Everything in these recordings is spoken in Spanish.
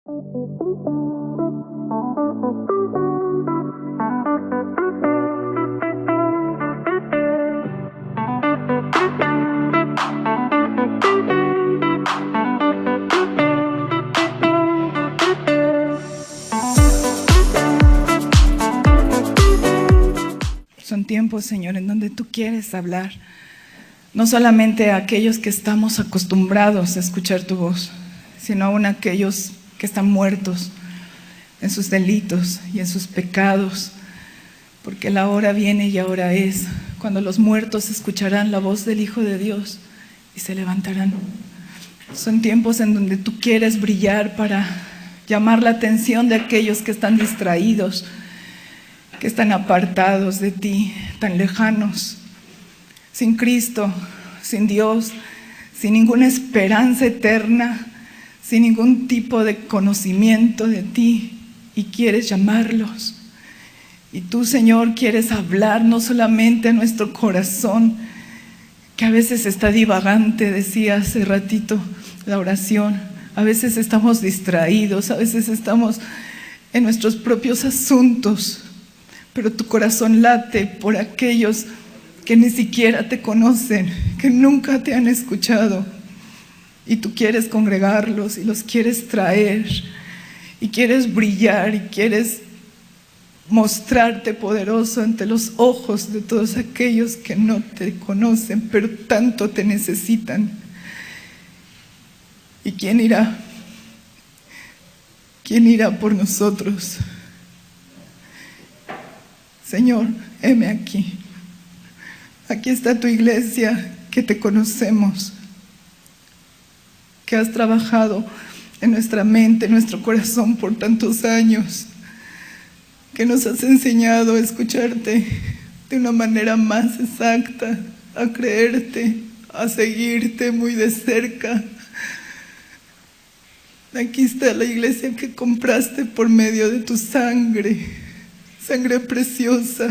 Son tiempos, Señor, en donde tú quieres hablar, no solamente a aquellos que estamos acostumbrados a escuchar tu voz, sino aún a aquellos que están muertos en sus delitos y en sus pecados, porque la hora viene y ahora es, cuando los muertos escucharán la voz del Hijo de Dios y se levantarán. Son tiempos en donde tú quieres brillar para llamar la atención de aquellos que están distraídos, que están apartados de ti, tan lejanos, sin Cristo, sin Dios, sin ninguna esperanza eterna, sin ningún tipo de conocimiento de ti, y quieres llamarlos. Y tú, Señor, quieres hablar no solamente a nuestro corazón, que a veces está divagante, decía hace ratito la oración, a veces estamos distraídos, a veces estamos en nuestros propios asuntos, pero tu corazón late por aquellos que ni siquiera te conocen, que nunca te han escuchado, y tú quieres congregarlos y los quieres traer, y quieres brillar y quieres mostrarte poderoso ante los ojos de todos aquellos que no te conocen, pero tanto te necesitan. ¿Y quién irá? ¿Quién irá por nosotros? Señor, heme aquí. Aquí está tu iglesia, que te conocemos, que has trabajado en nuestra mente, en nuestro corazón por tantos años, que nos has enseñado a escucharte de una manera más exacta, a creerte, a seguirte muy de cerca. Aquí está la iglesia que compraste por medio de tu sangre, sangre preciosa.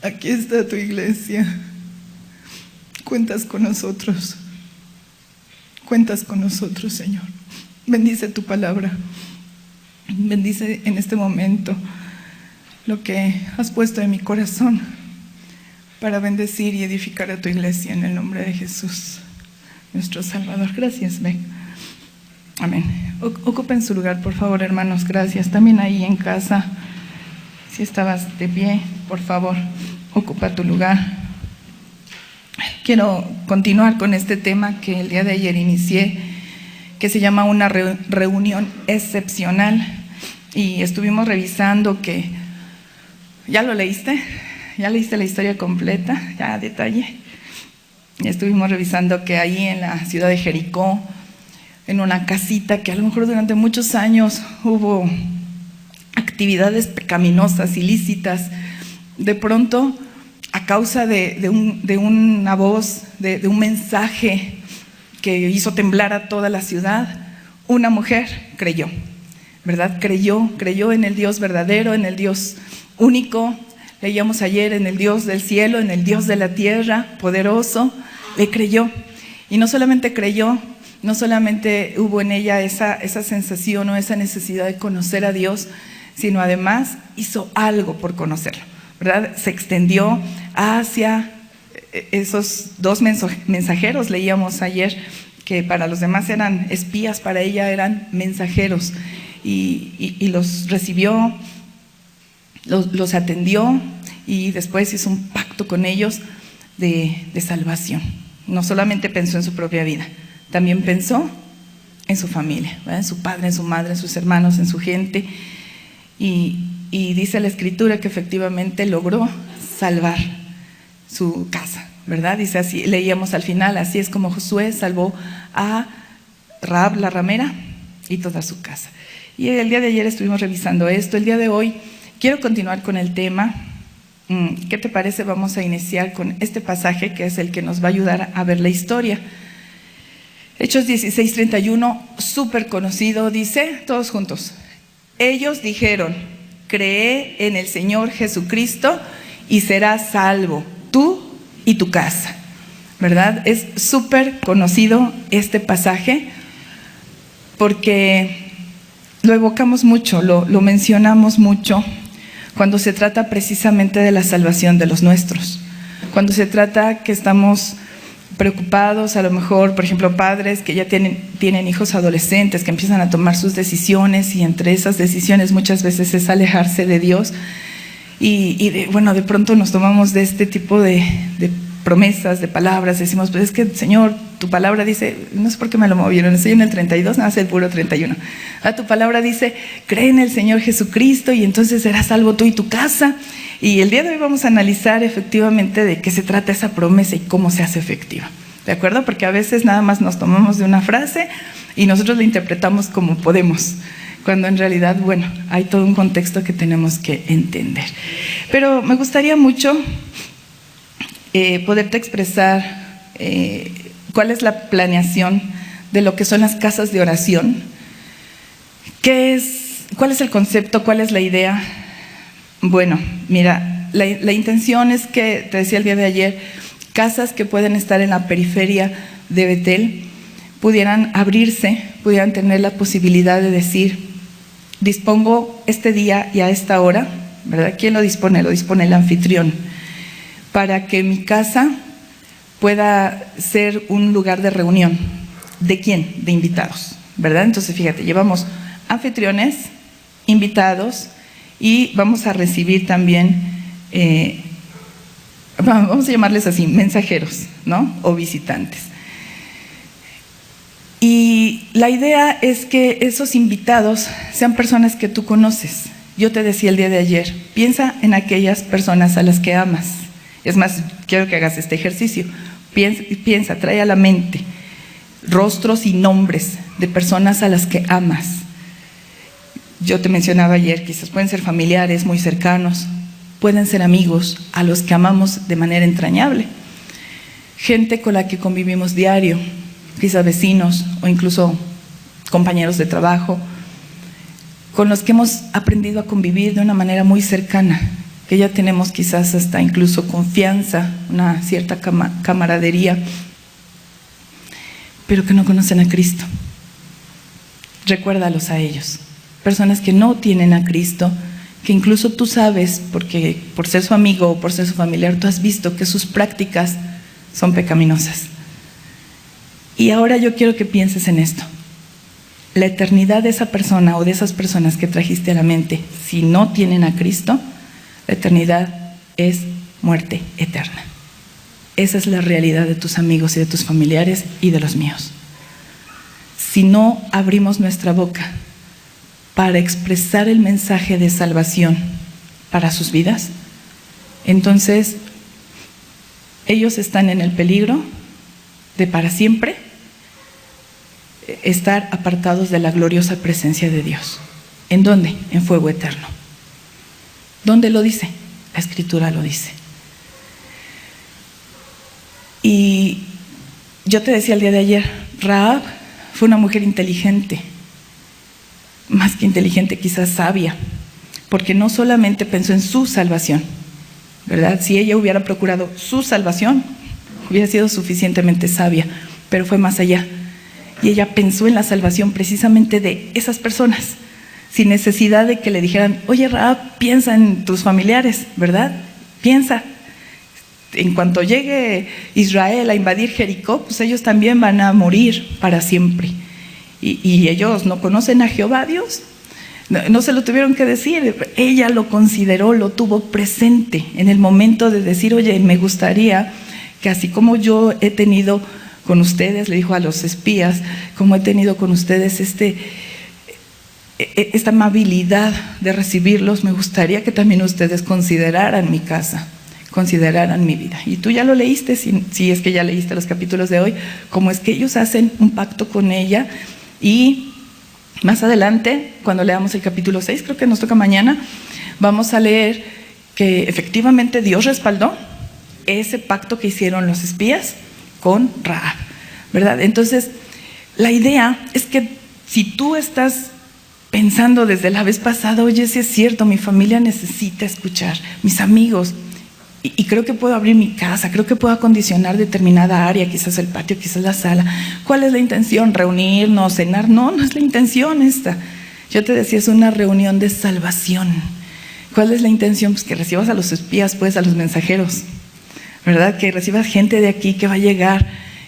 Aquí está tu iglesia. Cuentas con nosotros. Cuentas con nosotros, Señor. Bendice tu palabra. Bendice en este momento lo que has puesto en mi corazón para bendecir y edificar a tu iglesia en el nombre de Jesús, nuestro Salvador. Gracias, Ben. Amén. Ocupen su lugar, por favor, hermanos. Gracias. También ahí en casa, si estabas de pie, por favor, ocupa tu lugar. Quiero continuar con este tema que el día de ayer inicié, que se llama una reunión excepcional. Y estuvimos revisando que, ¿ya lo leíste? ¿Ya leíste la historia completa? Ya a detalle. Y estuvimos revisando que ahí en la ciudad de Jericó, en una casita que a lo mejor durante muchos años hubo actividades pecaminosas, ilícitas, de pronto, a causa de una voz, de un mensaje que hizo temblar a toda la ciudad, una mujer creyó, ¿verdad? Creyó en el Dios verdadero, en el Dios único. Leíamos ayer en el Dios del cielo, en el Dios de la tierra, poderoso. Le creyó. Y no solamente creyó, no solamente hubo en ella esa sensación o esa necesidad de conocer a Dios, sino además hizo algo por conocerlo, ¿verdad? Se extendió hacia esos dos mensajeros. Leíamos ayer que para los demás eran espías, para ella eran mensajeros, y los recibió, los atendió, y después hizo un pacto con ellos de salvación. No solamente pensó en su propia vida, también pensó en su familia, ¿verdad? En su padre, en su madre, en sus hermanos, en su gente, y dice la Escritura que efectivamente logró salvar su casa, ¿verdad? Dice así, leíamos al final, así es como Josué salvó a Rahab la ramera y toda su casa. Y el día de ayer estuvimos revisando esto. El día de hoy quiero continuar con el tema. ¿Qué te parece? Vamos a iniciar con este pasaje que es el que nos va a ayudar a ver la historia. Hechos 16:31, súper conocido, dice, todos juntos: ellos dijeron, cree en el Señor Jesucristo y serás salvo, tú y tu casa, ¿verdad? Es súper conocido este pasaje, porque lo evocamos mucho, lo mencionamos mucho cuando se trata precisamente de la salvación de los nuestros. Cuando se trata que estamos preocupados, a lo mejor, por ejemplo, padres que ya tienen hijos adolescentes, que empiezan a tomar sus decisiones, y entre esas decisiones muchas veces es alejarse de Dios, y de pronto nos tomamos de este tipo de promesas, de palabras, decimos, pues es que Señor, tu palabra dice, no sé por qué me lo movieron, estoy en el 32, nada más el puro 31, tu palabra dice, cree en el Señor Jesucristo y entonces serás salvo tú y tu casa. Y el día de hoy vamos a analizar efectivamente de qué se trata esa promesa y cómo se hace efectiva, ¿de acuerdo? Porque a veces nada más nos tomamos de una frase y nosotros la interpretamos como podemos, cuando en realidad, hay todo un contexto que tenemos que entender. Pero me gustaría mucho poderte expresar cuál es la planeación de lo que son las casas de oración, cuál es el concepto, cuál es la idea. Bueno, mira, la intención es que, te decía el día de ayer, casas que pueden estar en la periferia de Betel pudieran abrirse, pudieran tener la posibilidad de decir, dispongo este día y a esta hora, ¿verdad? ¿Quién lo dispone? Lo dispone el anfitrión, para que mi casa pueda ser un lugar de reunión. ¿De quién? De invitados, ¿verdad? Entonces, fíjate, llevamos anfitriones, invitados, y vamos a recibir también, vamos a llamarles así, mensajeros, ¿no? O visitantes. Y la idea es que esos invitados sean personas que tú conoces. Yo te decía el día de ayer, piensa en aquellas personas a las que amas. Es más, quiero que hagas este ejercicio. Piensa, trae a la mente rostros y nombres de personas a las que amas. Yo te mencionaba ayer, quizás pueden ser familiares muy cercanos, pueden ser amigos a los que amamos de manera entrañable, gente con la que convivimos diario, quizás vecinos o incluso compañeros de trabajo, con los que hemos aprendido a convivir de una manera muy cercana, que ya tenemos quizás hasta incluso confianza, una cierta camaradería, pero que no conocen a Cristo. Recuérdalos a ellos. Personas que no tienen a Cristo, que incluso tú sabes, porque por ser su amigo o por ser su familiar, tú has visto que sus prácticas son pecaminosas. Y ahora yo quiero que pienses en esto. La eternidad de esa persona o de esas personas que trajiste a la mente, si no tienen a Cristo, la eternidad es muerte eterna. Esa es la realidad de tus amigos y de tus familiares y de los míos. Si no abrimos nuestra boca para expresar el mensaje de salvación para sus vidas, entonces ellos están en el peligro de para siempre estar apartados de la gloriosa presencia de Dios. ¿En dónde? En fuego eterno. ¿Dónde lo dice? La Escritura lo dice. Y yo te decía el día de ayer, Rahab fue una mujer inteligente, más que inteligente, quizás sabia, porque no solamente pensó en su salvación, ¿verdad? Si ella hubiera procurado su salvación, hubiera sido suficientemente sabia, pero fue más allá. Y ella pensó en la salvación precisamente de esas personas, sin necesidad de que le dijeran, oye Rahab, piensa en tus familiares, ¿verdad? Piensa, en cuanto llegue Israel a invadir Jericó, pues ellos también van a morir para siempre. Y ellos no conocen a Jehová Dios, no se lo tuvieron que decir, ella lo consideró, lo tuvo presente en el momento de decir, oye, me gustaría que así como yo he tenido con ustedes, le dijo a los espías, como he tenido con ustedes esta amabilidad de recibirlos, me gustaría que también ustedes consideraran mi casa, consideraran mi vida. Y tú ya lo leíste, si es que ya leíste los capítulos de hoy, cómo es que ellos hacen un pacto con ella. Y más adelante, cuando leamos el capítulo 6, creo que nos toca mañana, vamos a leer que efectivamente Dios respaldó ese pacto que hicieron los espías con Rahab, ¿verdad? Entonces, la idea es que si tú estás pensando desde la vez pasada, oye, sí es cierto, mi familia necesita escuchar, mis amigos, y creo que puedo abrir mi casa, creo que puedo acondicionar determinada área, quizás el patio, quizás la sala. ¿Cuál es la intención? ¿Reunirnos, cenar? No, no es la intención esta. Yo te decía, es una reunión de salvación. ¿Cuál es la intención? Pues que recibas a los espías, pues a los mensajeros, ¿verdad? Que recibas gente de aquí que va a llegar,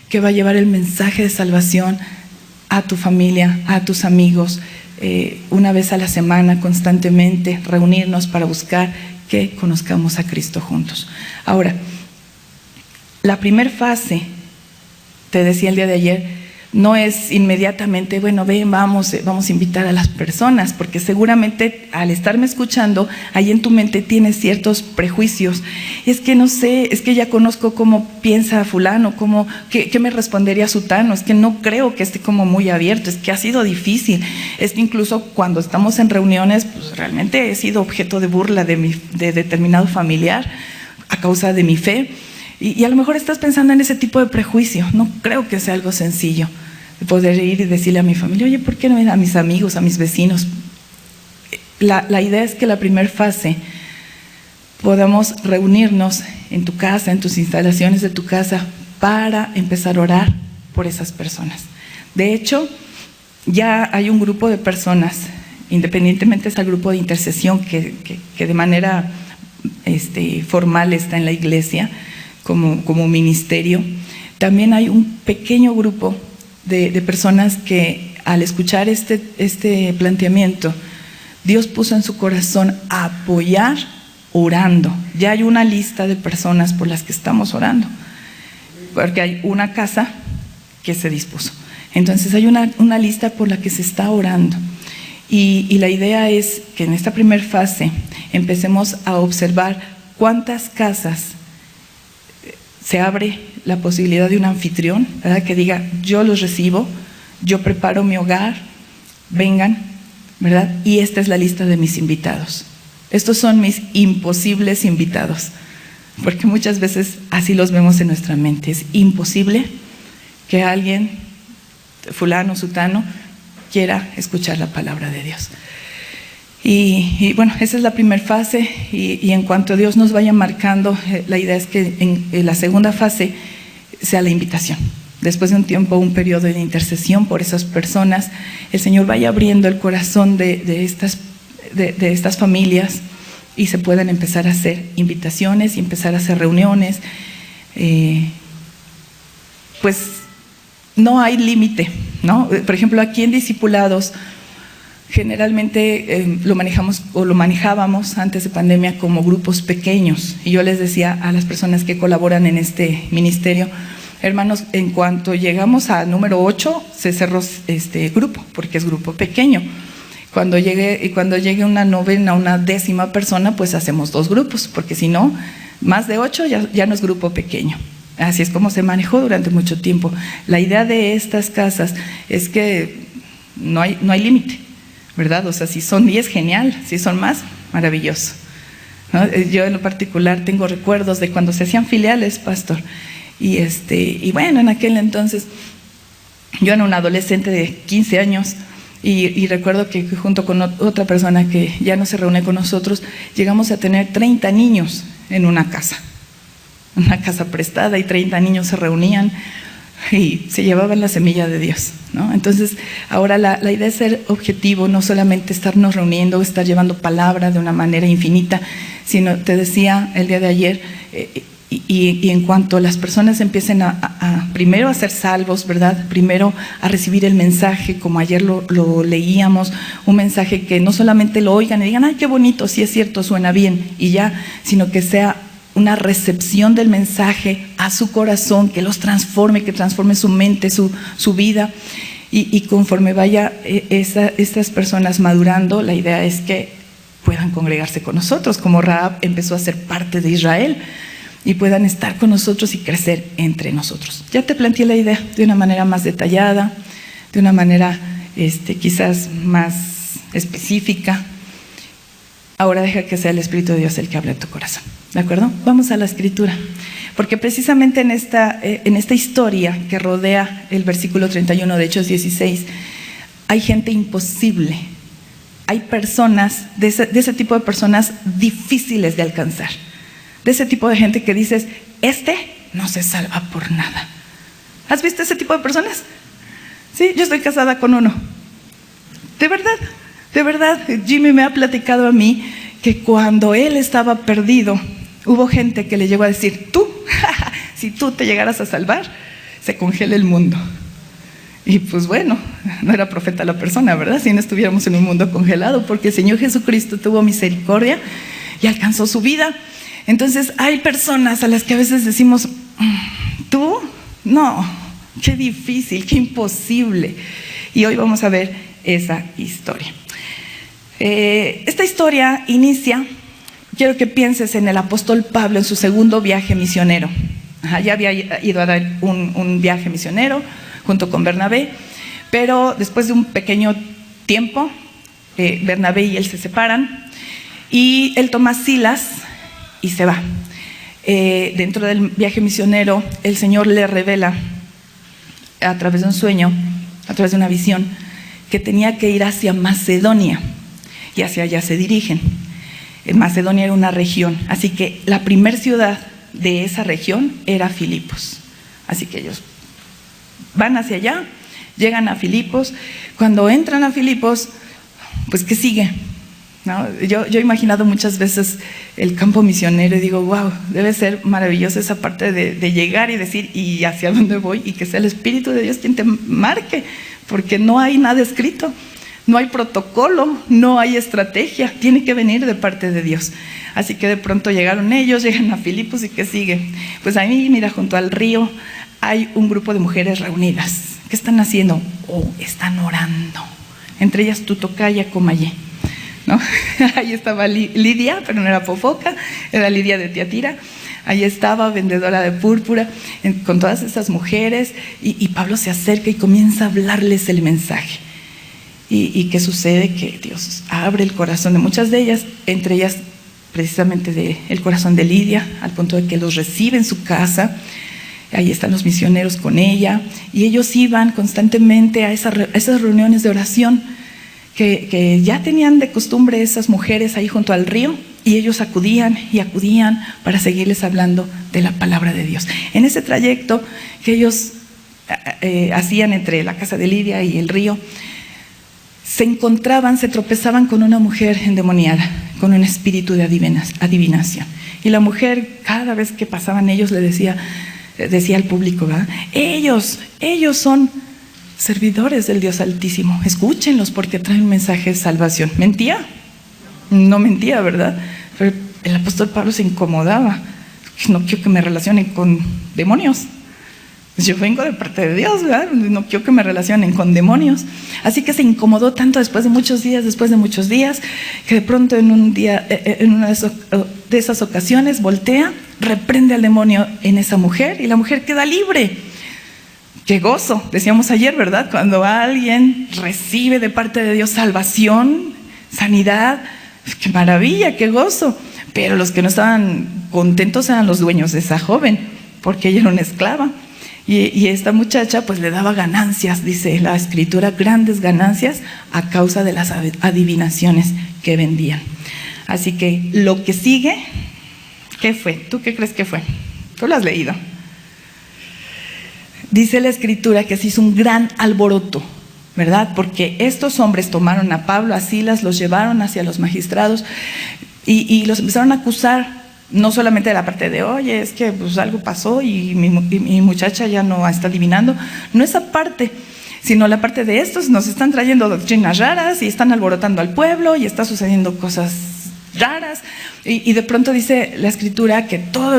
que va a llevar el mensaje de salvación a tu familia, a tus amigos, una vez a la semana, constantemente, reunirnos para buscar que conozcamos a Cristo juntos. Ahora, la primera fase, te decía el día de ayer, no es inmediatamente, bueno, ven, vamos a invitar a las personas, porque seguramente al estarme escuchando, ahí en tu mente tienes ciertos prejuicios. Es que no sé, es que ya conozco cómo piensa fulano, qué me respondería sutano, es que no creo que esté como muy abierto, es que ha sido difícil, es que incluso cuando estamos en reuniones, pues realmente he sido objeto de burla de determinado familiar a causa de mi fe. Y a lo mejor estás pensando en ese tipo de prejuicio. No creo que sea algo sencillo de poder ir y decirle a mi familia, oye, ¿por qué no a mis amigos, a mis vecinos? La idea es que la primera fase podamos reunirnos en tu casa, en tus instalaciones de tu casa, para empezar a orar por esas personas. De hecho, ya hay un grupo de personas, independientemente del grupo de intercesión que de manera formal está en la iglesia, como ministerio. También hay un pequeño grupo de personas que al escuchar este planteamiento, Dios puso en su corazón apoyar orando. Ya hay una lista de personas por las que estamos orando, porque hay una casa que se dispuso. Entonces hay una lista por la que se está orando. Y la idea es que en esta primera fase empecemos a observar cuántas casas se abre la posibilidad de un anfitrión, ¿verdad? Que diga, yo los recibo, yo preparo mi hogar, vengan, ¿verdad? Y esta es la lista de mis invitados. Estos son mis imposibles invitados, porque muchas veces así los vemos en nuestra mente. Es imposible que alguien, fulano, sutano, quiera escuchar la palabra de Dios. Y bueno, esa es la primera fase y en cuanto Dios nos vaya marcando, la idea es que en la segunda fase sea la invitación. Después de un tiempo, un periodo de intercesión por esas personas, el Señor vaya abriendo el corazón de estas familias y se puedan empezar a hacer invitaciones y empezar a hacer reuniones. Pues no hay límite, ¿no? Por ejemplo, aquí en Discipulados, generalmente lo manejábamos antes de pandemia como grupos pequeños. Y yo les decía a las personas que colaboran en este ministerio, hermanos, en cuanto llegamos al número 8, se cerró este grupo, porque es grupo pequeño. Cuando llegue una novena, una 10ª persona, pues hacemos 2 grupos, porque si no, más de 8 ya no es grupo pequeño. Así es como se manejó durante mucho tiempo. La idea de estas casas es que no hay límite, ¿verdad? O sea, si son 10, genial; si son más, maravilloso, ¿no? Yo en lo particular tengo recuerdos de cuando se hacían filiales, pastor, y bueno, en aquel entonces yo era una adolescente de 15 años y recuerdo que junto con otra persona que ya no se reúne con nosotros, llegamos a tener 30 niños en una casa prestada, y 30 niños se reunían y se llevaban la semilla de Dios, ¿no? Entonces, ahora la idea es ser objetivo, no solamente estarnos reuniendo, estar llevando palabra de una manera infinita, sino, te decía el día de ayer, y en cuanto las personas empiecen primero a ser salvos, ¿verdad? Primero a recibir el mensaje, como ayer lo leíamos, un mensaje que no solamente lo oigan y digan, ay, qué bonito, sí es cierto, suena bien, y ya, sino que sea una recepción del mensaje a su corazón, que los transforme, que transforme su mente, su vida, y conforme vaya estas personas madurando, la idea es que puedan congregarse con nosotros, como Rahab empezó a ser parte de Israel, y puedan estar con nosotros y crecer entre nosotros. Ya te planteé la idea de una manera más detallada, de una manera quizás más específica. Ahora deja que sea el Espíritu de Dios el que hable a tu corazón, ¿de acuerdo? Vamos a la Escritura, porque precisamente en esta historia que rodea el versículo 31 de Hechos 16, hay gente imposible, hay personas, de ese tipo de personas difíciles de alcanzar, de ese tipo de gente que dices, no se salva por nada. ¿Has visto ese tipo de personas? Sí, yo estoy casada con uno. De verdad, Jimmy me ha platicado a mí que cuando él estaba perdido, hubo gente que le llegó a decir, tú, si tú te llegaras a salvar, se congela el mundo. Y pues bueno, no era profeta la persona, ¿verdad? Si no estuviéramos en un mundo congelado, porque el Señor Jesucristo tuvo misericordia y alcanzó su vida. Entonces hay personas a las que a veces decimos, ¿tú? No, qué difícil, qué imposible. Y hoy vamos a ver esa historia. Esta historia inicia, quiero que pienses en el apóstol Pablo en su segundo viaje misionero. Ya había ido a dar un viaje misionero junto con Bernabé, pero después de un pequeño tiempo, Bernabé y él se separan y él toma Silas y se va. Dentro del viaje misionero, el Señor le revela a través de un sueño, a través de una visión, que tenía que ir hacia Macedonia, y hacia allá se dirigen. Macedonia era una región, así que la primer ciudad de esa región era Filipos. Así que ellos van hacia allá, llegan a Filipos. Cuando entran a Filipos, pues ¿qué sigue? ¿No? Yo he imaginado muchas veces el campo misionero y digo, wow, debe ser maravillosa esa parte de llegar y decir, ¿y hacia dónde voy? Y que sea el Espíritu de Dios quien te marque, porque no hay nada escrito. No hay protocolo, no hay estrategia, tiene que venir de parte de Dios. Así que de pronto llegaron ellos, llegan a Filipos y ¿qué sigue? Pues ahí, mira, junto al río hay un grupo de mujeres reunidas. ¿Qué están haciendo? Están orando. Entre ellas tu tocaya Comayé, ¿no? Ahí estaba Lidia, pero no era Fofoca, era Lidia de Tiatira. Ahí estaba, vendedora de púrpura, con todas esas mujeres, y Pablo se acerca y comienza a hablarles el mensaje. ¿Y qué sucede? Que Dios abre el corazón de muchas de ellas, entre ellas precisamente el corazón de Lidia, al punto de que los recibe en su casa. Ahí están los misioneros con ella, y ellos iban constantemente a esas reuniones de oración que ya tenían de costumbre esas mujeres ahí junto al río, y ellos acudían para seguirles hablando de la palabra de Dios. En ese trayecto que ellos hacían entre la casa de Lidia y el río, se tropezaban con una mujer endemoniada, con un espíritu de adivinación. Y la mujer, cada vez que pasaban ellos, le decía al público, ¿verdad? Ellos son servidores del Dios Altísimo, escúchenlos porque traen un mensaje de salvación. ¿Mentía? No mentía, ¿verdad? Pero el apóstol Pablo se incomodaba. No quiero que me relacionen con demonios. Yo vengo de parte de Dios, ¿verdad? No quiero que me relacionen con demonios. Así que se incomodó tanto después de muchos días, que de pronto en una de esas ocasiones voltea, reprende al demonio en esa mujer y la mujer queda libre. ¡Qué gozo! Decíamos ayer, ¿verdad? Cuando alguien recibe de parte de Dios salvación, sanidad, ¡qué maravilla, qué gozo! Pero los que no estaban contentos eran los dueños de esa joven, porque ella era una esclava. Y esta muchacha pues le daba ganancias, dice la escritura, grandes ganancias a causa de las adivinaciones que vendían. Así que lo que sigue, ¿qué fue? ¿Tú qué crees que fue? Tú lo has leído. Dice la escritura que se hizo un gran alboroto, ¿verdad? Porque estos hombres tomaron a Pablo, a Silas, los llevaron hacia los magistrados y los empezaron a acusar. No solamente de la parte de, oye, es que pues algo pasó y mi muchacha ya no está adivinando. No esa parte, sino la parte de estos nos están trayendo doctrinas raras y están alborotando al pueblo y está sucediendo cosas raras. Y de pronto dice la escritura que todo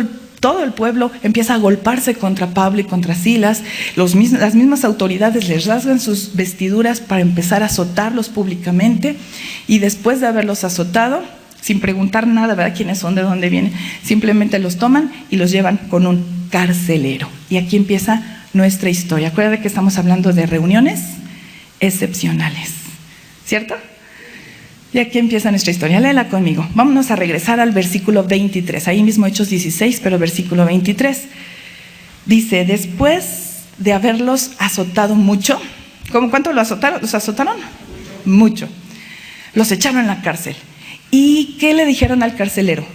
el pueblo empieza a golparse contra Pablo y contra Silas. Las mismas autoridades les rasgan sus vestiduras para empezar a azotarlos públicamente, y después de haberlos azotado, sin preguntar nada, ¿verdad? ¿Quiénes son? ¿De dónde vienen? Simplemente los toman y los llevan con un carcelero. Y aquí empieza nuestra historia. Acuérdate que estamos hablando de reuniones excepcionales, ¿cierto? Y aquí empieza nuestra historia. Léela conmigo. Vámonos a regresar al versículo 23. Ahí mismo Hechos 16, pero versículo 23. Dice, después de haberlos azotado mucho, ¿cuánto los azotaron? ¿Los azotaron? Mucho. Los echaron en la cárcel. ¿Y qué le dijeron al carcelero?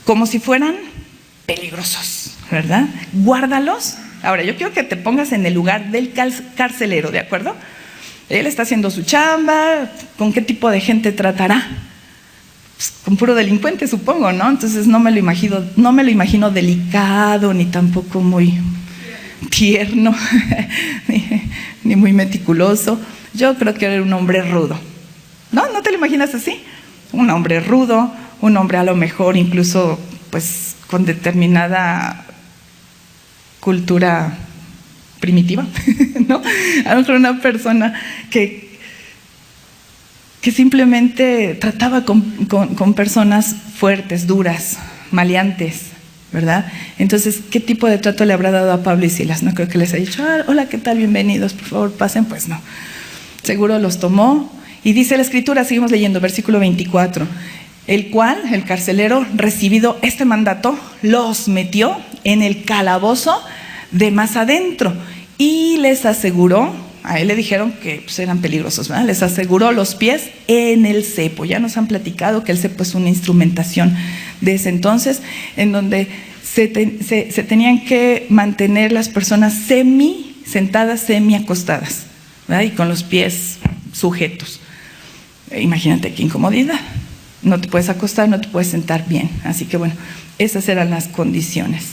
como si fueran peligrosos, ¿verdad? Guárdalos. Ahora, yo quiero que te pongas en el lugar del carcelero, ¿de acuerdo? Él está haciendo su chamba, ¿con qué tipo de gente tratará? Pues, con puro delincuente, supongo, ¿no? Entonces no me lo imagino delicado, ni tampoco muy tierno, ni muy meticuloso. Yo creo que era un hombre rudo. ¿No? ¿No te lo imaginas así? Un hombre rudo, un hombre a lo mejor incluso pues con determinada cultura primitiva, ¿no? A lo mejor una persona que simplemente trataba con personas fuertes, duras, maleantes, ¿verdad? Entonces, ¿qué tipo de trato le habrá dado a Pablo y Silas? No creo que les haya dicho, hola, ¿qué tal? Bienvenidos, por favor, pasen. Pues no. Seguro los tomó. Y dice la Escritura, seguimos leyendo, versículo 24, el cual, el carcelero, recibido este mandato, los metió en el calabozo de más adentro y les aseguró, a él le dijeron que pues, eran peligrosos, ¿verdad? Les aseguró los pies en el cepo. Ya nos han platicado que el cepo es una instrumentación de ese entonces, en donde se tenían que mantener las personas sentadas, semi acostadas, ¿verdad? Y con los pies sujetos. Imagínate qué incomodidad. No te puedes acostar, no te puedes sentar bien. Así que bueno, esas eran las condiciones.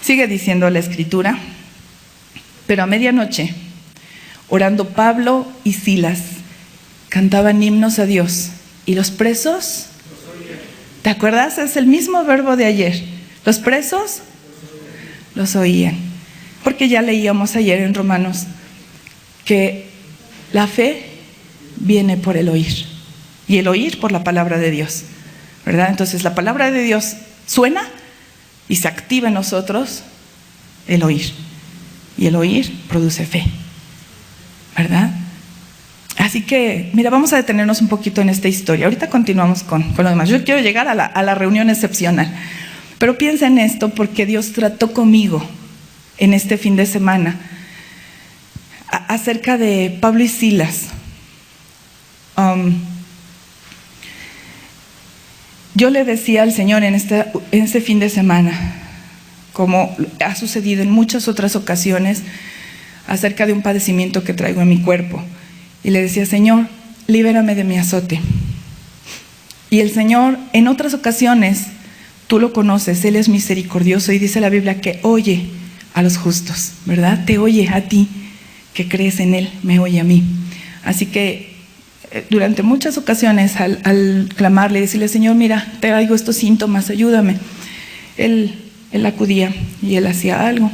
Sigue diciendo la Escritura, pero a medianoche, orando Pablo y Silas, cantaban himnos a Dios. ¿Y los presos? ¿Te acuerdas? Es el mismo verbo de ayer. ¿Los presos? Los oían. Porque ya leíamos ayer en Romanos que la fe viene por el oír. Y el oír por la palabra de Dios, ¿verdad? Entonces la palabra de Dios suena y se activa en nosotros el oír. Y el oír produce fe, ¿verdad? Así que, mira, vamos a detenernos un poquito en esta historia. Ahorita continuamos con lo demás. Yo quiero llegar a la reunión excepcional. Pero piensa en esto porque Dios trató conmigo en este fin de semana acerca de Pablo y Silas. Yo le decía al Señor en este fin de semana, como ha sucedido en muchas otras ocasiones, acerca de un padecimiento que traigo en mi cuerpo. Y le decía, Señor, libérame de mi azote. Y el Señor, en otras ocasiones, tú lo conoces, Él es misericordioso y dice la Biblia que oye a los justos, ¿verdad? Te oye a ti, que crees en Él, me oye a mí. Así que durante muchas ocasiones al clamarle y decirle, Señor, mira, te traigo estos síntomas, ayúdame. Él acudía y Él hacía algo.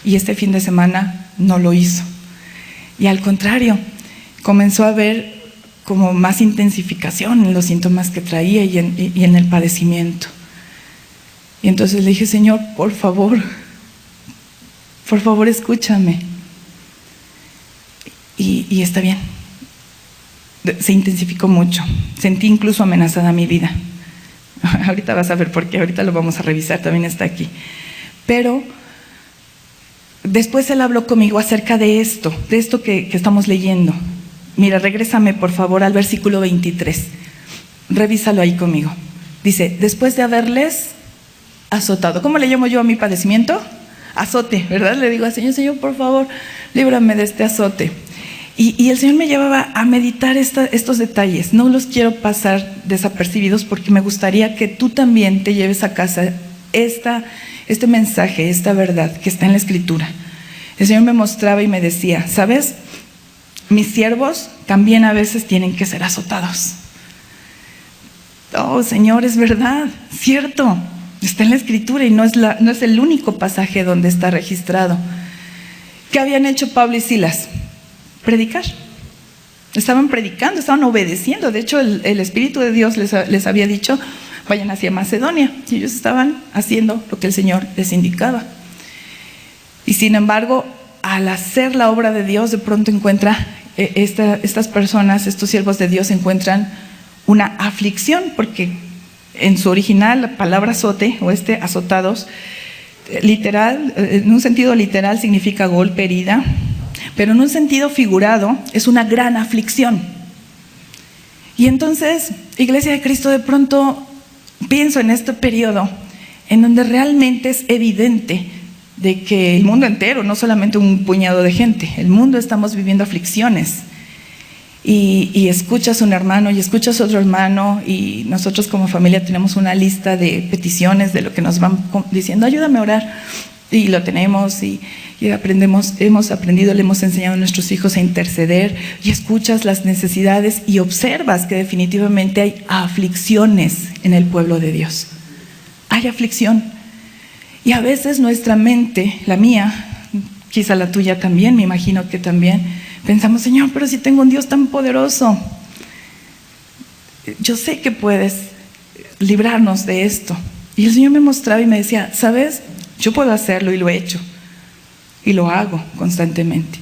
Y este fin de semana no lo hizo. Y al contrario, comenzó a haber como más intensificación en los síntomas que traía y en el padecimiento. Y entonces le dije, Señor, por favor escúchame. Y está bien. Se intensificó mucho. Sentí incluso amenazada mi vida. Ahorita vas a ver por qué, ahorita lo vamos a revisar, también está aquí. Pero después Él habló conmigo acerca de esto que estamos leyendo. Mira, regrésame por favor al versículo 23. Revísalo ahí conmigo. Dice, después de haberles azotado. ¿Cómo le llamo yo a mi padecimiento? Azote, ¿verdad? Le digo al Señor, Señor, por favor, líbrame de este azote. Y el Señor me llevaba a meditar estos detalles. No los quiero pasar desapercibidos porque me gustaría que tú también te lleves a casa este mensaje, esta verdad que está en la Escritura. El Señor me mostraba y me decía, ¿sabes? Mis siervos también a veces tienen que ser azotados. Oh, Señor, es verdad, cierto. Está en la Escritura y no es el único pasaje donde está registrado. ¿Qué habían hecho Pablo y Silas? Predicar. Estaban predicando, estaban obedeciendo. De hecho, el Espíritu de Dios les había dicho, vayan hacia Macedonia. Y ellos estaban haciendo lo que el Señor les indicaba. Y sin embargo, al hacer la obra de Dios, de pronto estas personas, estos siervos de Dios, encuentran una aflicción, porque en su original, la palabra azote, o azotados, literal, en un sentido literal significa golpe, herida, pero en un sentido figurado es una gran aflicción. Y entonces, Iglesia de Cristo, de pronto pienso en este periodo en donde realmente es evidente de que el mundo entero, no solamente un puñado de gente, el mundo estamos viviendo aflicciones. Y escuchas a un hermano y escuchas a otro hermano, y nosotros como familia tenemos una lista de peticiones de lo que nos van diciendo, ayúdame a orar, y lo tenemos y hemos aprendido, le hemos enseñado a nuestros hijos a interceder, y escuchas las necesidades y observas que definitivamente hay aflicciones en el pueblo de Dios. Hay aflicción, y a veces nuestra mente, la mía, quizá la tuya también, me imagino que también, pensamos, Señor, pero si tengo un Dios tan poderoso, yo sé que puedes librarnos de esto. Y el Señor me mostraba y me decía, ¿sabes? Yo puedo hacerlo, y lo he hecho, y lo hago constantemente,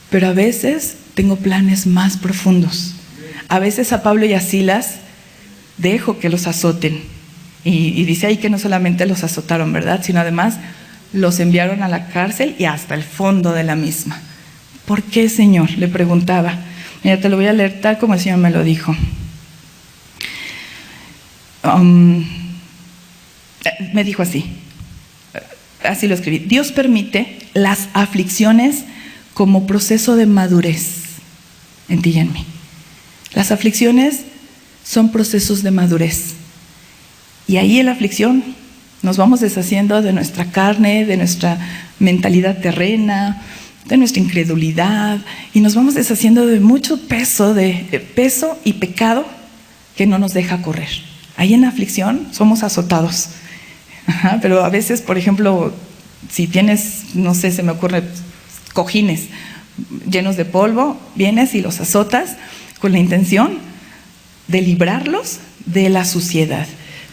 pero a veces tengo planes más profundos. A veces a Pablo y a Silas dejo que los azoten, y dice ahí que no solamente los azotaron, ¿verdad?, sino además los enviaron a la cárcel y hasta el fondo de la misma. ¿Por qué, Señor?, le preguntaba. Mira, te lo voy a leer tal como el Señor me lo dijo. Me dijo así lo escribí: Dios permite las aflicciones como proceso de madurez en ti y en mí. Las aflicciones son procesos de madurez, y ahí en la aflicción nos vamos deshaciendo de nuestra carne, de nuestra mentalidad terrena, de nuestra incredulidad, y nos vamos deshaciendo de mucho peso y pecado que no nos deja correr. Ahí en la aflicción somos azotados. Pero a veces, por ejemplo, si tienes, no sé, se me ocurre, cojines llenos de polvo, vienes y los azotas con la intención de librarlos de la suciedad,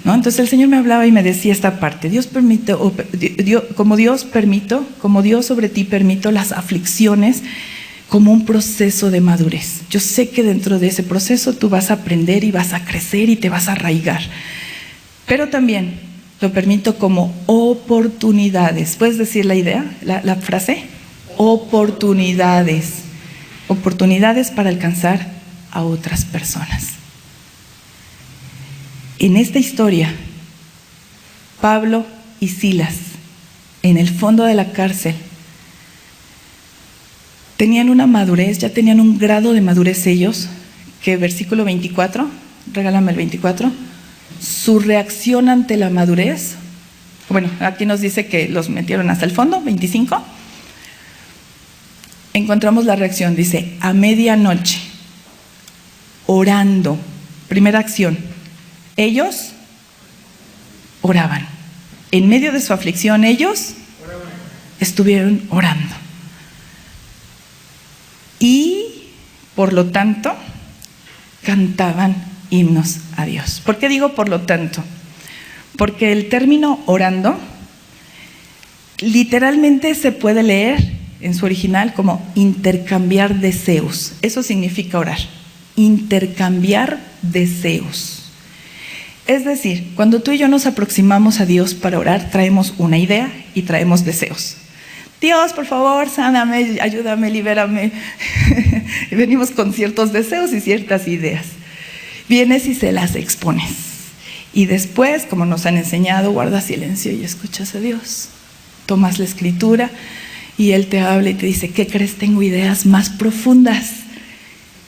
¿no? Entonces el Señor me hablaba y me decía esta parte: como Dios sobre ti permito las aflicciones como un proceso de madurez. Yo sé que dentro de ese proceso tú vas a aprender y vas a crecer y te vas a arraigar, pero también lo permito como oportunidades. ¿Puedes decir la idea, la frase? Oportunidades para alcanzar a otras personas. En esta historia, Pablo y Silas, en el fondo de la cárcel, tenían una madurez, ya tenían un grado de madurez ellos, que versículo 24, regálame el 24, su reacción ante la madurez, bueno, aquí nos dice que los metieron hasta el fondo, 25, encontramos la reacción, dice, a medianoche, orando, primera acción, ellos oraban. En medio de su aflicción, ellos estuvieron orando. Y, por lo tanto, cantaban himnos a Dios. ¿Por qué digo por lo tanto? Porque el término orando literalmente se puede leer en su original como intercambiar deseos. Eso significa orar. Intercambiar deseos. Es decir, cuando tú y yo nos aproximamos a Dios para orar, traemos una idea y traemos deseos. Dios, por favor, sáname, ayúdame, libérame. Y venimos con ciertos deseos y ciertas ideas. Vienes y se las expones. Y después, como nos han enseñado, guardas silencio y escuchas a Dios. Tomas la escritura y Él te habla y te dice, ¿qué crees? Tengo ideas más profundas.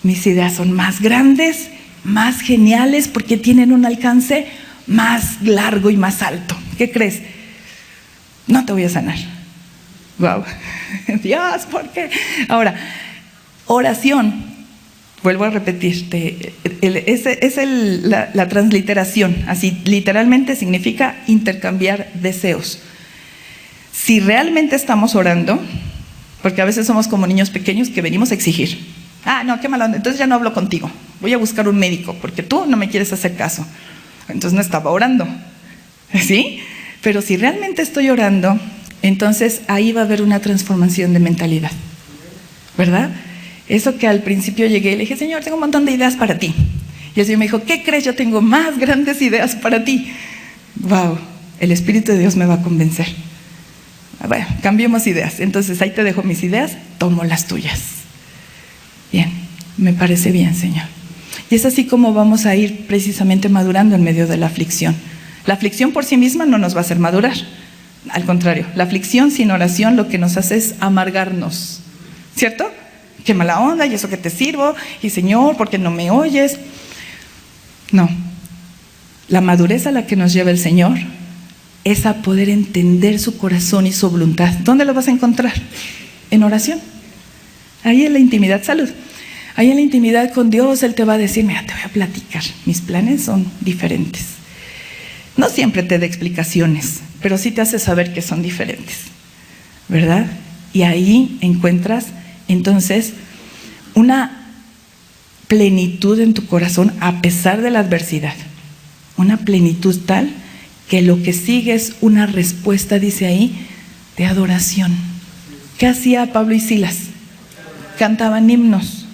Mis ideas son más grandes, más geniales, porque tienen un alcance más largo y más alto. ¿Qué crees? No te voy a sanar. Wow. Dios, ¿por qué? Ahora, oración, vuelvo a repetirte, la transliteración, así literalmente significa intercambiar deseos. Si realmente estamos orando, porque a veces somos como niños pequeños que venimos a exigir. Ah, no, qué mala onda, entonces ya no hablo contigo, voy a buscar un médico, porque tú no me quieres hacer caso. Entonces no estaba orando, ¿sí? Pero si realmente estoy orando, entonces ahí va a haber una transformación de mentalidad, ¿verdad? Eso que al principio llegué y le dije, Señor, tengo un montón de ideas para ti. Y el Señor me dijo, ¿qué crees? Yo tengo más grandes ideas para ti. Wow, el Espíritu de Dios me va a convencer. Bueno, cambiemos ideas. Entonces ahí te dejo mis ideas, tomo las tuyas. Bien, me parece bien, Señor. Y es así como vamos a ir precisamente madurando en medio de la aflicción. La aflicción por sí misma no nos va a hacer madurar. Al contrario, la aflicción sin oración lo que nos hace es amargarnos, ¿cierto? Qué mala onda, y eso que te sirvo, y Señor, ¿por qué no me oyes? No, la madurez a la que nos lleva el Señor es a poder entender su corazón y su voluntad. ¿Dónde lo vas a encontrar? En oración. Ahí en la intimidad, salud. Ahí en la intimidad con Dios, Él te va a decir, mira, te voy a platicar, mis planes son diferentes. No siempre te da explicaciones, pero sí te hace saber que son diferentes, ¿verdad? Y ahí encuentras entonces una plenitud en tu corazón a pesar de la adversidad. Una plenitud tal que lo que sigue es una respuesta, dice ahí, de adoración. ¿Qué hacía Pablo y Silas? Cantaban himnos.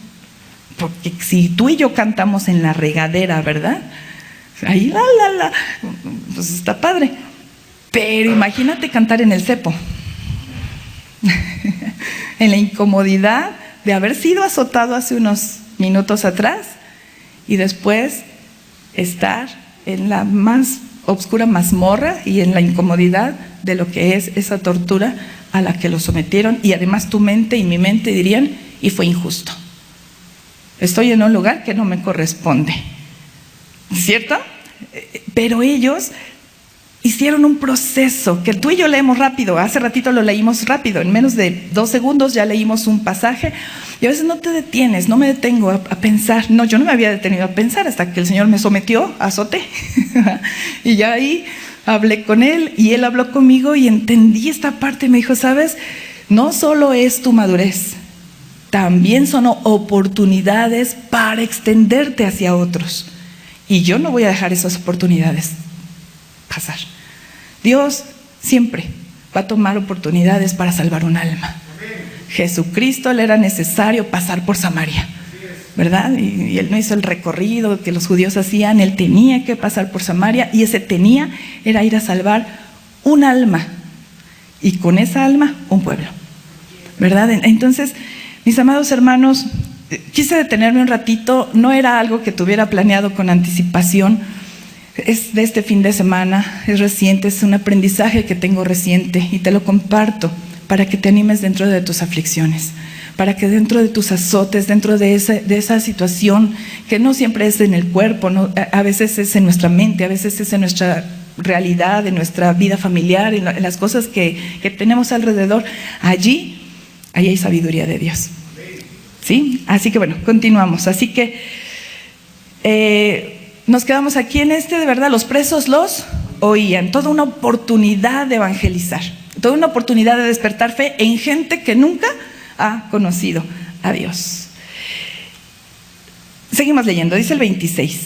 Porque si tú y yo cantamos en la regadera, ¿verdad? Ahí pues está padre. Pero imagínate cantar en el cepo. En la incomodidad de haber sido azotado hace unos minutos atrás y después estar en la más oscura mazmorra y en la incomodidad de lo que es esa tortura a la que lo sometieron, y además tu mente y mi mente dirían, y fue injusto. Estoy en un lugar que no me corresponde, ¿cierto? Pero ellos hicieron un proceso que tú y yo leemos rápido. Hace ratito lo leímos rápido, en menos de 2 segundos ya leímos un pasaje, y a veces no te detienes. No me detengo a pensar. No, yo no me había detenido a pensar hasta que el Señor me sometió a azote y ya ahí hablé con Él y Él habló conmigo y entendí esta parte. Me dijo, ¿sabes? No solo es tu madurez, también son oportunidades para extenderte hacia otros, y yo no voy a dejar esas oportunidades pasar. Dios siempre va a tomar oportunidades para salvar un alma. Jesucristo le era necesario pasar por Samaria, ¿verdad? Y Él no hizo el recorrido que los judíos hacían. Él tenía que pasar por Samaria, y ese tenía era ir a salvar un alma, y con esa alma un pueblo, ¿verdad? Entonces, mis amados hermanos, quise detenerme un ratito. No era algo que tuviera planeado con anticipación. Es de este fin de semana, es reciente, es un aprendizaje que tengo reciente y te lo comparto para que te animes dentro de tus aflicciones, para que dentro de tus azotes, dentro de esa situación que no siempre es en el cuerpo, ¿no? A veces es en nuestra mente, a veces es en nuestra realidad, en nuestra vida familiar, en las cosas que tenemos alrededor. Allí hay sabiduría de Dios, ¿sí? Así que bueno, continuamos. Así que nos quedamos aquí en de verdad, los presos los oían. Toda una oportunidad de evangelizar, toda una oportunidad de despertar fe en gente que nunca ha conocido a Dios. Seguimos leyendo, dice el 26.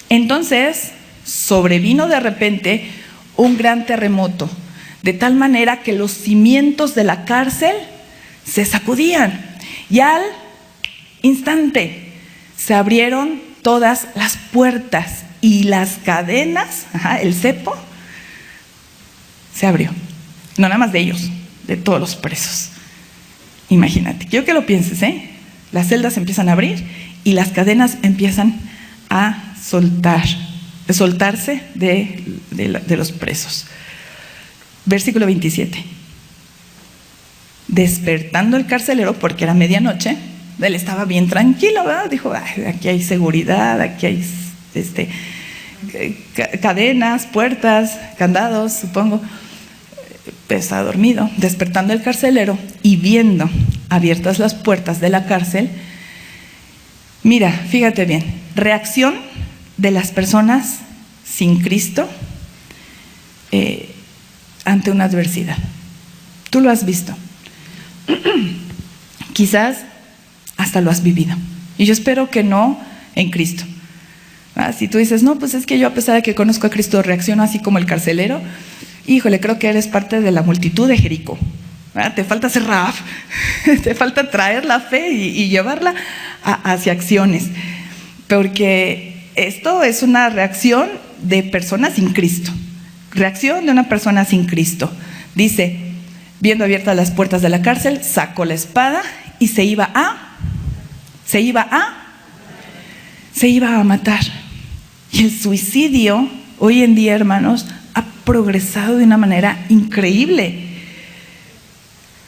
Entonces sobrevino de repente un gran terremoto, de tal manera que los cimientos de la cárcel se sacudían, y al instante se abrieron todas las puertas y las cadenas, el cepo, se abrió. No nada más de ellos, de todos los presos. Imagínate, quiero que lo pienses, las celdas empiezan a abrir y las cadenas empiezan a soltarse de los presos. Versículo 27. Despertando el carcelero, porque era medianoche, él estaba bien tranquilo, ¿verdad? Dijo, aquí hay seguridad, aquí hay cadenas, puertas, candados, supongo. Estaba dormido. Despertando el carcelero y viendo abiertas las puertas de la cárcel, mira, fíjate bien, reacción de las personas sin Cristo ante una adversidad. Tú lo has visto. Quizás hasta lo has vivido. Y yo espero que no en Cristo. Si tú dices, no, pues es que yo, a pesar de que conozco a Cristo, reacciono así como el carcelero, híjole, creo que eres parte de la multitud de Jericó. Te falta ser Rahab, te falta traer la fe y llevarla hacia acciones. Porque esto es una reacción de personas sin Cristo. Reacción de una persona sin Cristo. Dice, viendo abiertas las puertas de la cárcel, sacó la espada y se iba a matar. Y el suicidio, hoy en día, hermanos, ha progresado de una manera increíble.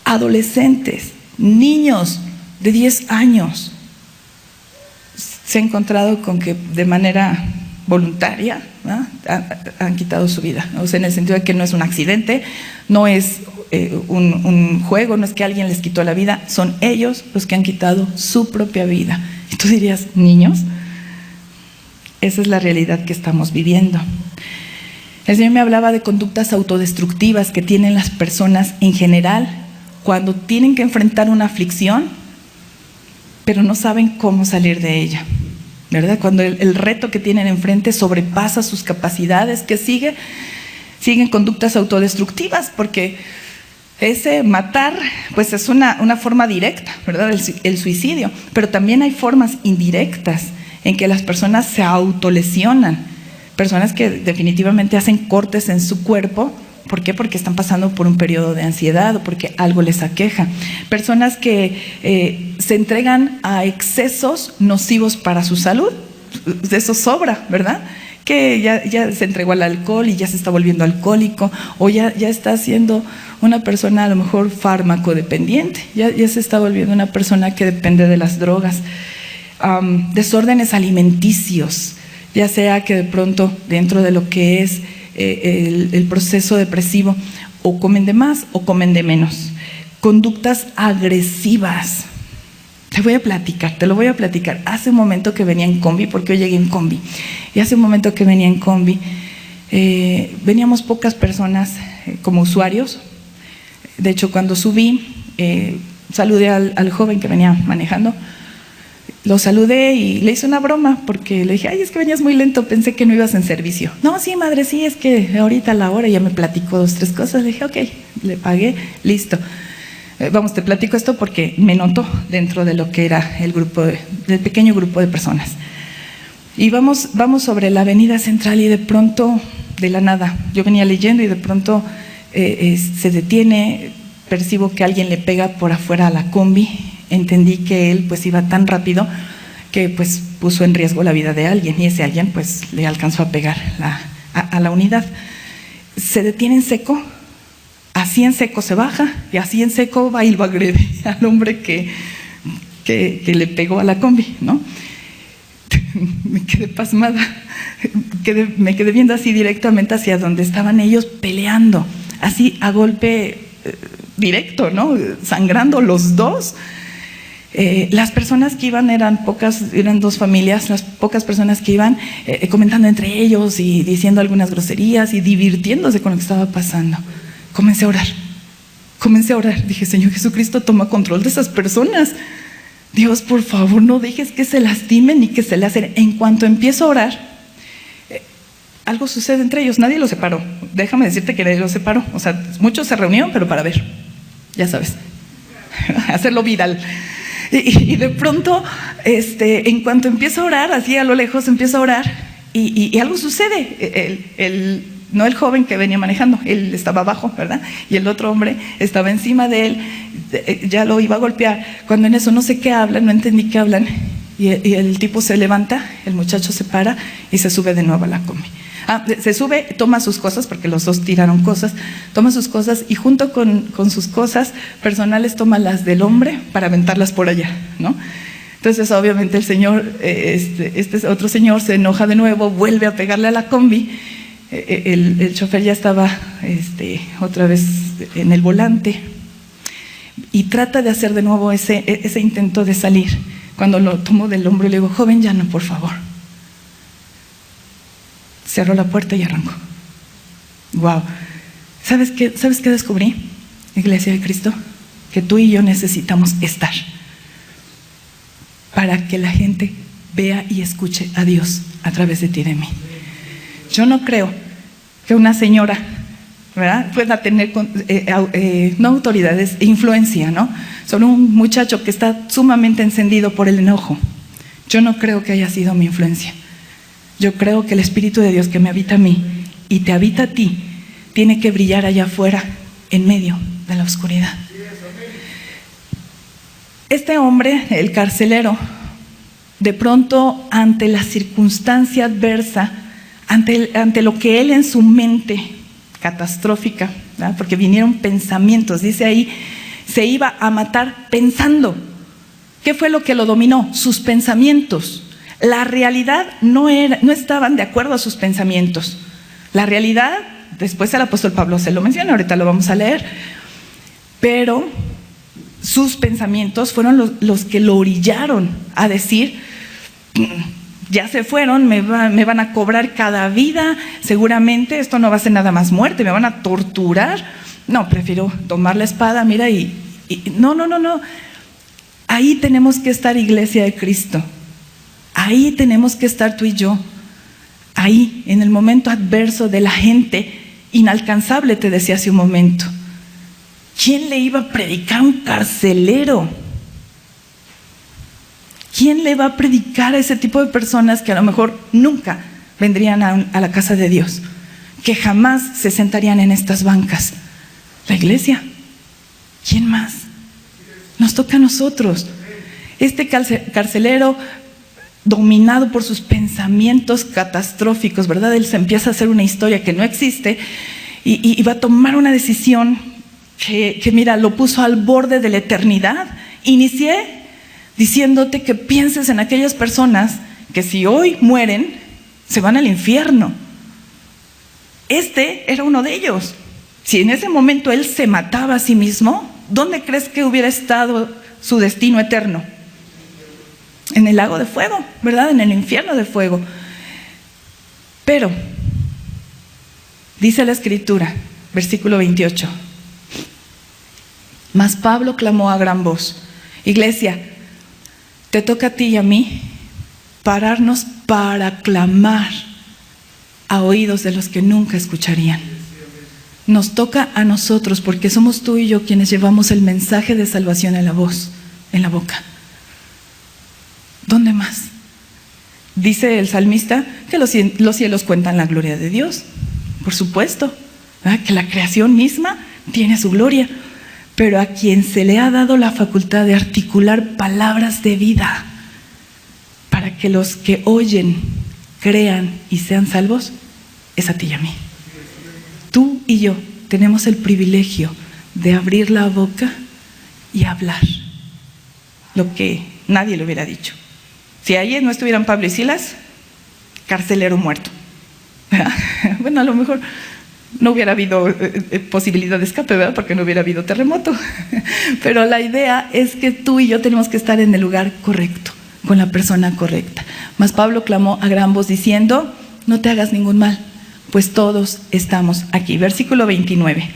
Adolescentes, niños de 10 años, se ha encontrado con que de manera voluntaria, ¿no?, han quitado su vida. O sea, en el sentido de que no es un accidente, no es un juego, no es que alguien les quitó la vida, son ellos los que han quitado su propia vida. Y tú dirías, ¿niños? Esa es la realidad que estamos viviendo. El Señor me hablaba de conductas autodestructivas que tienen las personas en general cuando tienen que enfrentar una aflicción, pero no saben cómo salir de ella, ¿verdad? Cuando el reto que tienen enfrente sobrepasa sus capacidades, que siguen conductas autodestructivas, porque ese matar, pues es una forma directa, ¿verdad? El suicidio, pero también hay formas indirectas en que las personas se autolesionan, personas que definitivamente hacen cortes en su cuerpo. ¿Por qué? Porque están pasando por un periodo de ansiedad o porque algo les aqueja. Personas que se entregan a excesos nocivos para su salud. De eso sobra, ¿verdad? Que ya se entregó al alcohol y ya se está volviendo alcohólico, o ya está siendo una persona a lo mejor fármaco dependiente, ya se está volviendo una persona que depende de las drogas. Desórdenes alimenticios, ya sea que de pronto dentro de lo que es el proceso depresivo, o comen de más o comen de menos. Conductas agresivas. Te lo voy a platicar. Hace un momento que venía en combi, porque hoy llegué en combi, y hace un momento que venía en combi, veníamos pocas personas como usuarios. De hecho, cuando subí, saludé al joven que venía manejando. Lo saludé y le hice una broma porque le dije, ay, es que venías muy lento, pensé que no ibas en servicio. No, sí, madre, sí, es que ahorita a la hora ya me platicó 2, 3 cosas. Le dije, ok, le pagué, listo. Vamos, te platico esto porque me notó dentro de lo que era del pequeño grupo de personas. Y vamos sobre la avenida central y de pronto, de la nada, yo venía leyendo y de pronto se detiene, percibo que alguien le pega por afuera a la combi. Entendí que él pues iba tan rápido que pues puso en riesgo la vida de alguien, y ese alguien pues le alcanzó a pegar a la unidad. Se detiene en seco, así en seco se baja y así en seco va y lo agrede al hombre que le pegó a la combi, ¿no? Me quedé pasmada, me quedé viendo así directamente hacia donde estaban ellos peleando, así a golpe directo, ¿no? Sangrando los dos. Las personas que iban eran pocas, eran 2 familias, las pocas personas que iban comentando entre ellos y diciendo algunas groserías y divirtiéndose con lo que estaba pasando. Comencé a orar, dije, Señor Jesucristo, toma control de esas personas. Dios, por favor, no dejes que se lastimen ni que se laceren. En cuanto empiezo a orar, algo sucede entre ellos, nadie los separó. Déjame decirte que nadie los separó. O sea, muchos se reunieron, pero para ver, ya sabes, hacerlo viral. Y de pronto, en cuanto empiezo a orar, así a lo lejos empiezo a orar, y algo sucede. No el joven que venía manejando, él estaba abajo, ¿verdad? Y el otro hombre estaba encima de él, ya lo iba a golpear. Cuando en eso no sé qué hablan, no entendí qué hablan, y el tipo se levanta, el muchacho se para y se sube de nuevo a la combi. Se sube, toma sus cosas, porque los dos tiraron cosas, toma sus cosas y junto con sus cosas personales toma las del hombre para aventarlas por allá, ¿no? Entonces obviamente el señor, este otro señor se enoja de nuevo, vuelve a pegarle a la combi. El chofer ya estaba otra vez en el volante y trata de hacer de nuevo ese intento de salir. Cuando lo tomo del hombro le digo, joven, ya no, por favor. Cerró la puerta y arrancó. Wow. ¿Sabes qué descubrí, Iglesia de Cristo? Que tú y yo necesitamos estar para que la gente vea y escuche a Dios a través de ti y de mí. Yo no creo que una señora, ¿verdad?, pueda tener no autoridades, influencia, ¿no?, sobre un muchacho que está sumamente encendido por el enojo. Yo no creo que haya sido mi influencia. Yo creo que el Espíritu de Dios que me habita a mí y te habita a ti tiene que brillar allá afuera, en medio de la oscuridad. Este hombre, el carcelero, de pronto ante la circunstancia adversa, ante lo que él en su mente catastrófica, ¿verdad? Porque vinieron pensamientos, dice ahí, se iba a matar pensando. ¿Qué fue lo que lo dominó? Sus pensamientos. La realidad no estaban de acuerdo a sus pensamientos. La realidad, después el apóstol Pablo se lo menciona, ahorita lo vamos a leer, pero sus pensamientos fueron los que lo orillaron a decir: ya se fueron, me van a cobrar cada vida, seguramente esto no va a ser nada más muerte, me van a torturar. No, prefiero tomar la espada, mira, no. Ahí tenemos que estar, iglesia de Cristo. Ahí tenemos que estar tú y yo. Ahí, en el momento adverso de la gente inalcanzable, te decía hace un momento. ¿Quién le iba a predicar a un carcelero? ¿Quién le va a predicar a ese tipo de personas que a lo mejor nunca vendrían a la casa de Dios? Que jamás se sentarían en estas bancas. La iglesia. ¿Quién más? Nos toca a nosotros. Este carcelero, dominado por sus pensamientos catastróficos, ¿verdad? Él se empieza a hacer una historia que no existe y va a tomar una decisión que mira, lo puso al borde de la eternidad. Inicié diciéndote que pienses en aquellas personas que si hoy mueren, se van al infierno. Este era uno de ellos. Si en ese momento él se mataba a sí mismo, ¿dónde crees que hubiera estado su destino eterno? En el lago de fuego, ¿verdad? En el infierno de fuego. Pero, dice la Escritura, versículo 28, mas Pablo clamó a gran voz. Iglesia, te toca a ti y a mí pararnos para clamar a oídos de los que nunca escucharían. Nos toca a nosotros, porque somos tú y yo quienes llevamos el mensaje de salvación en la voz, en la boca. ¿Dónde más? Dice el salmista que los cielos cuentan la gloria de Dios. Por supuesto, ¿verdad? Que la creación misma tiene su gloria. Pero a quien se le ha dado la facultad de articular palabras de vida para que los que oyen crean y sean salvos, es a ti y a mí. Tú y yo tenemos el privilegio de abrir la boca y hablar lo que nadie le hubiera dicho. Si ayer no estuvieran Pablo y Silas, carcelero muerto. Bueno, a lo mejor no hubiera habido posibilidad de escape, ¿verdad? Porque no hubiera habido terremoto. Pero la idea es que tú y yo tenemos que estar en el lugar correcto, con la persona correcta. Mas Pablo clamó a gran voz diciendo: no te hagas ningún mal, pues todos estamos aquí. Versículo 29.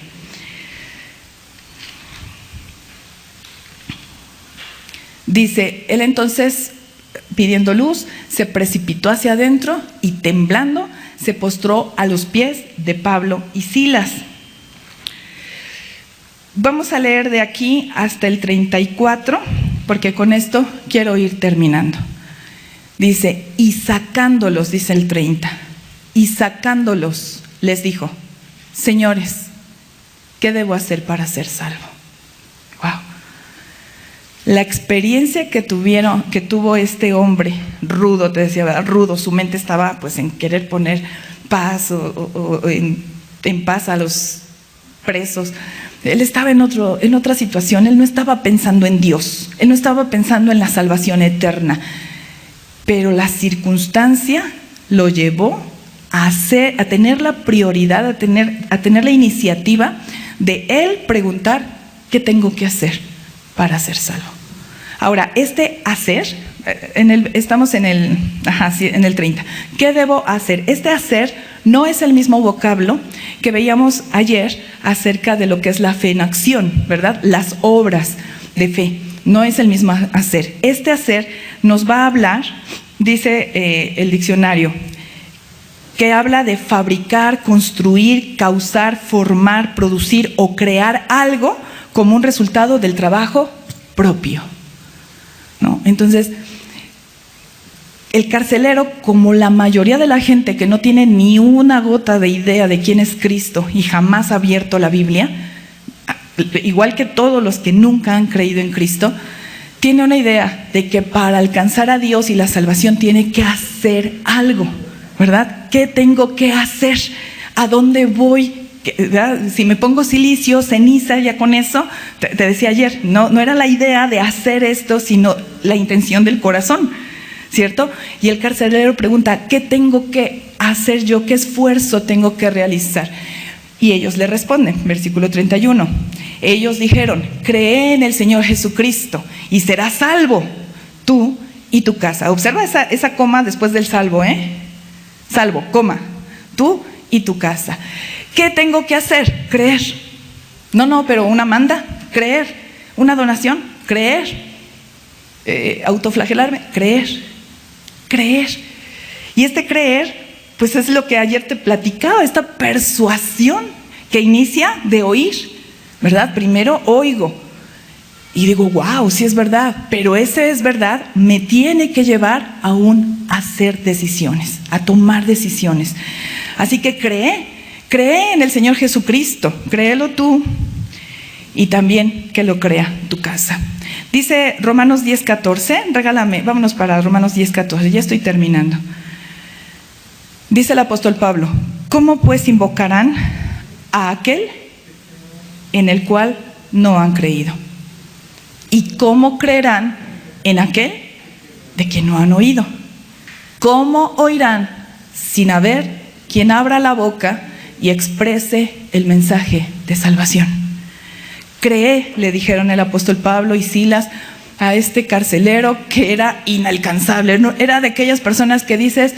Dice, él entonces, pidiendo luz, se precipitó hacia adentro y temblando se postró a los pies de Pablo y Silas. Vamos a leer de aquí hasta el 34, porque con esto quiero ir terminando. Dice, y sacándolos, dice el 30, y sacándolos, les dijo: señores, ¿qué debo hacer para ser salvo? Wow. La experiencia que tuvo este hombre rudo, te decía, ¿verdad? Rudo, su mente estaba pues en querer poner paz o en paz a los presos. Él estaba en otra situación, él no estaba pensando en Dios, él no estaba pensando en la salvación eterna, pero la circunstancia lo llevó a tener la prioridad, a tener la iniciativa de él preguntar: ¿qué tengo que hacer para ser salvo? Ahora, este hacer, estamos en el 30. ¿Qué debo hacer? Este hacer no es el mismo vocablo que veíamos ayer acerca de lo que es la fe en acción, ¿verdad? Las obras de fe. No es el mismo hacer. Este hacer nos va a hablar, dice el diccionario, que habla de fabricar, construir, causar, formar, producir o crear algo como un resultado del trabajo propio, ¿no? Entonces, el carcelero, como la mayoría de la gente que no tiene ni una gota de idea de quién es Cristo y jamás ha abierto la Biblia, igual que todos los que nunca han creído en Cristo, tiene una idea de que para alcanzar a Dios y la salvación tiene que hacer algo, ¿verdad? ¿Qué tengo que hacer? ¿A dónde voy? ¿Verdad? Si me pongo silicio, ceniza, ya con eso, te decía ayer, no era la idea de hacer esto, sino la intención del corazón, ¿cierto? Y el carcelero pregunta, ¿qué tengo que hacer yo? ¿Qué esfuerzo tengo que realizar? Y ellos le responden, versículo 31. Ellos dijeron, cree en el Señor Jesucristo y serás salvo, tú y tu casa. Observa esa coma después del salvo, salvo, coma, tú y tu casa. ¿Qué tengo que hacer? Creer. No, pero una manda, creer. Una donación, creer. Autoflagelarme, creer. Y este creer, pues es lo que ayer te platicaba, esta persuasión que inicia de oír, ¿verdad? Primero oigo y digo, wow, sí es verdad, pero ese es verdad me tiene que llevar a hacer decisiones, a tomar decisiones. Así que cree en el Señor Jesucristo, créelo tú y también que lo crea tu casa. Dice Romanos 10:14, regálame, vámonos para Romanos 10:14, ya estoy terminando. Dice el apóstol Pablo, ¿cómo pues invocarán a aquel en el cual no han creído? ¿Y cómo creerán en aquel de quien no han oído? ¿Cómo oirán sin haber quien abra la boca y exprese el mensaje de salvación? Cree, le dijeron el apóstol Pablo y Silas a este carcelero que era inalcanzable, era de aquellas personas que dices,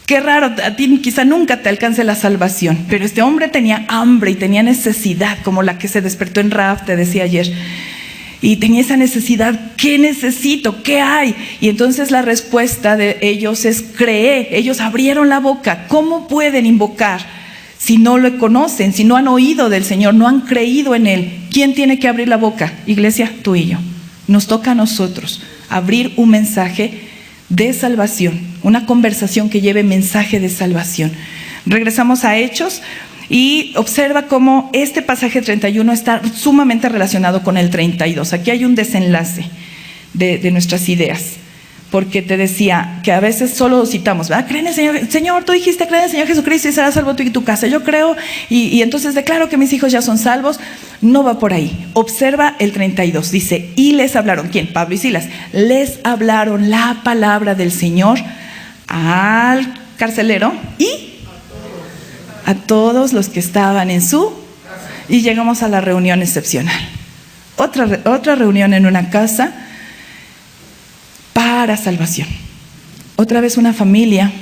qué raro, a ti quizá nunca te alcance la salvación, pero este hombre tenía hambre y tenía necesidad, como la que se despertó en Rahab, te decía ayer, y tenía esa necesidad. ¿Qué necesito? ¿Qué hay? Y entonces la respuesta de ellos es cree. Ellos abrieron la boca. ¿Cómo pueden invocar si no lo conocen, si no han oído del Señor, no han creído en Él? ¿Quién tiene que abrir la boca? Iglesia, tú y yo. Nos toca a nosotros abrir un mensaje de salvación, una conversación que lleve mensaje de salvación. Regresamos a Hechos y observa cómo este pasaje 31 está sumamente relacionado con el 32. Aquí hay un desenlace de nuestras ideas, porque te decía que a veces solo citamos, ¿verdad? Cree en el Señor, Señor, tú dijiste, cree en el Señor Jesucristo y serás salvo tú y tu casa. Yo creo y entonces declaro que mis hijos ya son salvos. No va por ahí. Observa el 32, dice, y les hablaron, ¿quién? Pablo y Silas. Les hablaron la palabra del Señor al carcelero y a todos los que estaban en su... Y llegamos a la reunión excepcional. Otra reunión en una casa para salvación. Otra vez una familia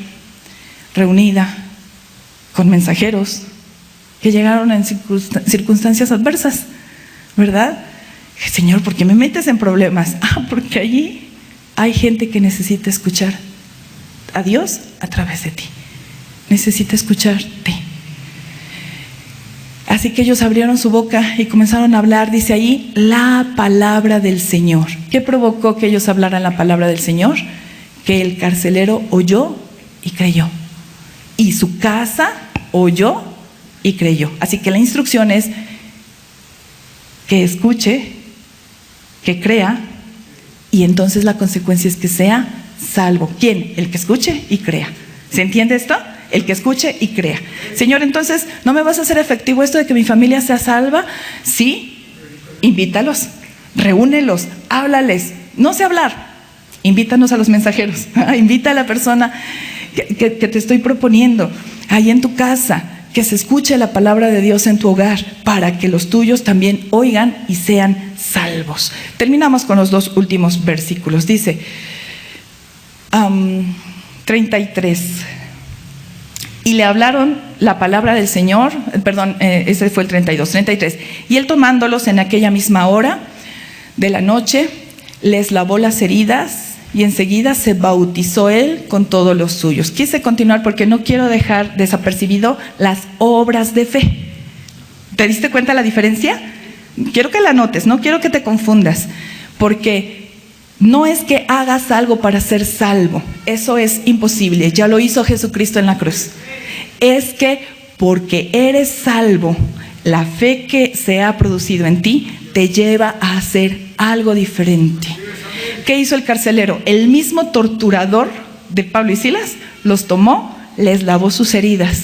reunida con mensajeros que llegaron en circunstancias adversas, ¿verdad? Señor, ¿por qué me metes en problemas? Porque allí hay gente que necesita escuchar a Dios a través de ti. Necesita escucharte. Así que ellos abrieron su boca y comenzaron a hablar, dice ahí, la palabra del Señor. ¿Qué provocó que ellos hablaran la palabra del Señor? Que el carcelero oyó y creyó. Y su casa oyó y creyó. Así que la instrucción es que escuche, que crea, y entonces la consecuencia es que sea salvo. ¿Quién? El que escuche y crea. ¿Se entiende esto? El que escuche y crea. Señor, entonces, ¿no me vas a hacer efectivo esto de que mi familia sea salva? Sí, invítalos, reúnelos, háblales. No sé hablar, invítanos a los mensajeros. Invita a la persona que te estoy proponiendo ahí en tu casa, que se escuche la palabra de Dios en tu hogar para que los tuyos también oigan y sean salvos. Terminamos con los dos últimos versículos. Dice 33. Y le hablaron la palabra del Señor, ese fue el 32, 33. Y él tomándolos en aquella misma hora de la noche, les lavó las heridas y enseguida se bautizó él con todos los suyos. Quise continuar porque no quiero dejar desapercibido las obras de fe. ¿Te diste cuenta la diferencia? Quiero que la notes, no quiero que te confundas, porque no es que hagas algo para ser salvo, eso es imposible, ya lo hizo Jesucristo en la cruz. Es que porque eres salvo, la fe que se ha producido en ti te lleva a hacer algo diferente. ¿Qué hizo el carcelero? El mismo torturador de Pablo y Silas los tomó, les lavó sus heridas,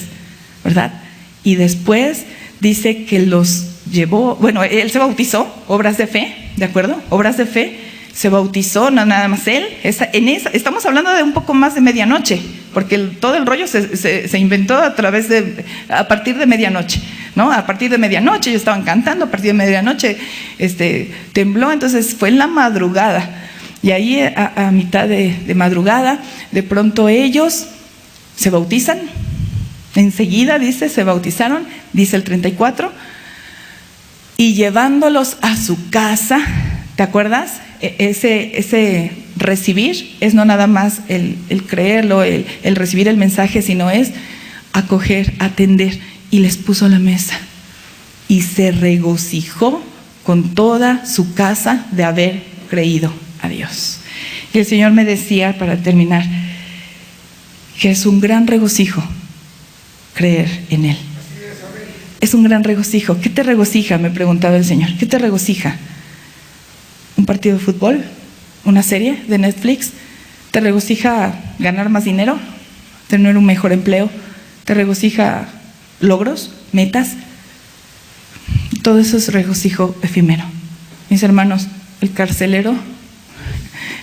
¿verdad? Y después dice que los llevó, bueno, él se bautizó, obras de fe, ¿de acuerdo? Obras de fe, se bautizó, no nada más él. Estamos hablando de un poco más de medianoche, porque todo el rollo se inventó a partir de medianoche, ¿no? A partir de medianoche ellos estaban cantando, a partir de medianoche tembló, entonces fue en la madrugada. Y ahí a mitad de madrugada, de pronto ellos se bautizan, enseguida dice, se bautizaron, dice el 34, y llevándolos a su casa, ¿te acuerdas? Ese recibir es no nada más el creerlo, el recibir el mensaje, sino es acoger, atender, y les puso la mesa. Y se regocijó con toda su casa de haber creído a Dios. Y el Señor me decía, para terminar, que es un gran regocijo creer en Él. Es un gran regocijo. ¿Qué te regocija? Me preguntaba el Señor. ¿Qué te regocija? ¿Un partido de fútbol? ¿Una serie de Netflix? ¿Te regocija ganar más dinero? ¿Tener un mejor empleo? ¿Te regocija logros? ¿Metas? Todo eso es regocijo efímero. Mis hermanos, el carcelero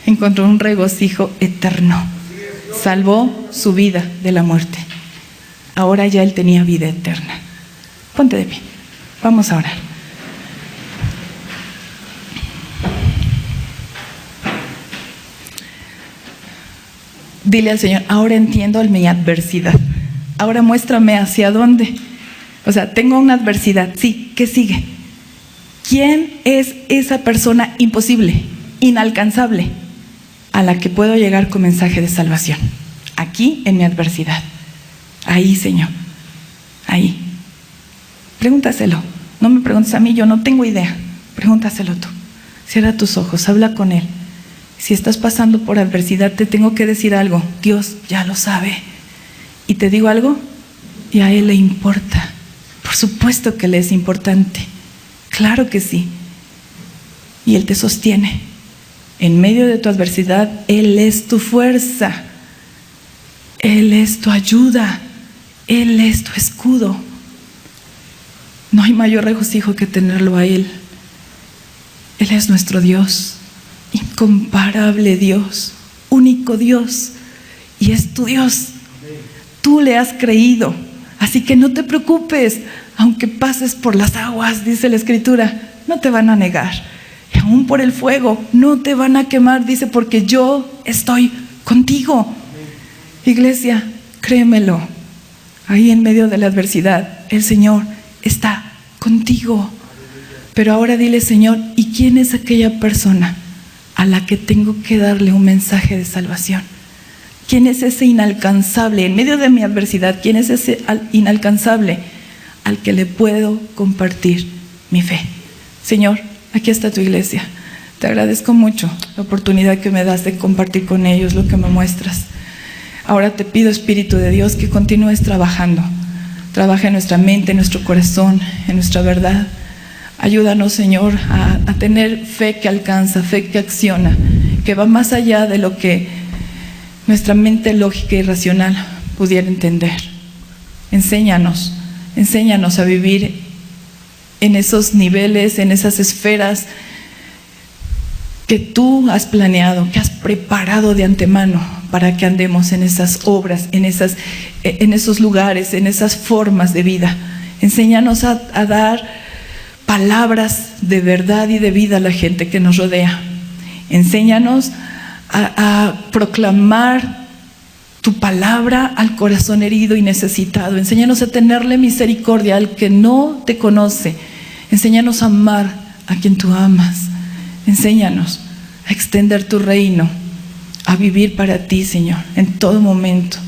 encontró un regocijo eterno. Salvó su vida de la muerte. Ahora ya él tenía vida eterna. Ponte de pie. Vamos a orar. Dile al Señor, ahora entiendo mi adversidad. Ahora muéstrame hacia dónde. O sea, tengo una adversidad. Sí, ¿qué sigue? ¿Quién es esa persona imposible, inalcanzable, a la que puedo llegar con mensaje de salvación? Aquí, en mi adversidad. Ahí, Señor. Ahí. Pregúntaselo. No me preguntes a mí, yo no tengo idea. Pregúntaselo tú. Cierra tus ojos, habla con Él. Si estás pasando por adversidad, te tengo que decir algo. Dios ya lo sabe. Y te digo algo, y a Él le importa. Por supuesto que le es importante. Claro que sí. Y Él te sostiene. En medio de tu adversidad, Él es tu fuerza. Él es tu ayuda. Él es tu escudo. No hay mayor regocijo que tenerlo a Él. Él es nuestro Dios. Incomparable Dios. Único Dios. Y es tu Dios. Tú le has creído. Así que no te preocupes. Aunque pases por las aguas, dice la Escritura, no te van a negar. Y aún por el fuego, no te van a quemar, dice, porque yo estoy contigo. Iglesia, créemelo. Ahí en medio de la adversidad, el Señor está contigo. Pero ahora dile, Señor, ¿y quién es aquella persona a la que tengo que darle un mensaje de salvación? ¿Quién es ese inalcanzable? En medio de mi adversidad, ¿quién es ese inalcanzable al que le puedo compartir mi fe? Señor, aquí está tu iglesia. Te agradezco mucho la oportunidad que me das de compartir con ellos lo que me muestras. Ahora te pido, Espíritu de Dios, que continúes trabajando. Trabaja en nuestra mente, en nuestro corazón, en nuestra verdad. Ayúdanos, Señor, a tener fe que alcanza, fe que acciona, que va más allá de lo que nuestra mente lógica y racional pudiera entender. Enséñanos a vivir en esos niveles, en esas esferas que tú has planeado, que has preparado de antemano para que andemos en esas obras, en esos lugares, en esas formas de vida. Enséñanos a dar palabras de verdad y de vida a la gente que nos rodea. Enséñanos a proclamar tu palabra al corazón herido y necesitado. Enséñanos a tenerle misericordia al que no te conoce. Enséñanos a amar a quien tú amas. Enséñanos a extender tu reino, a vivir para ti, Señor, en todo momento.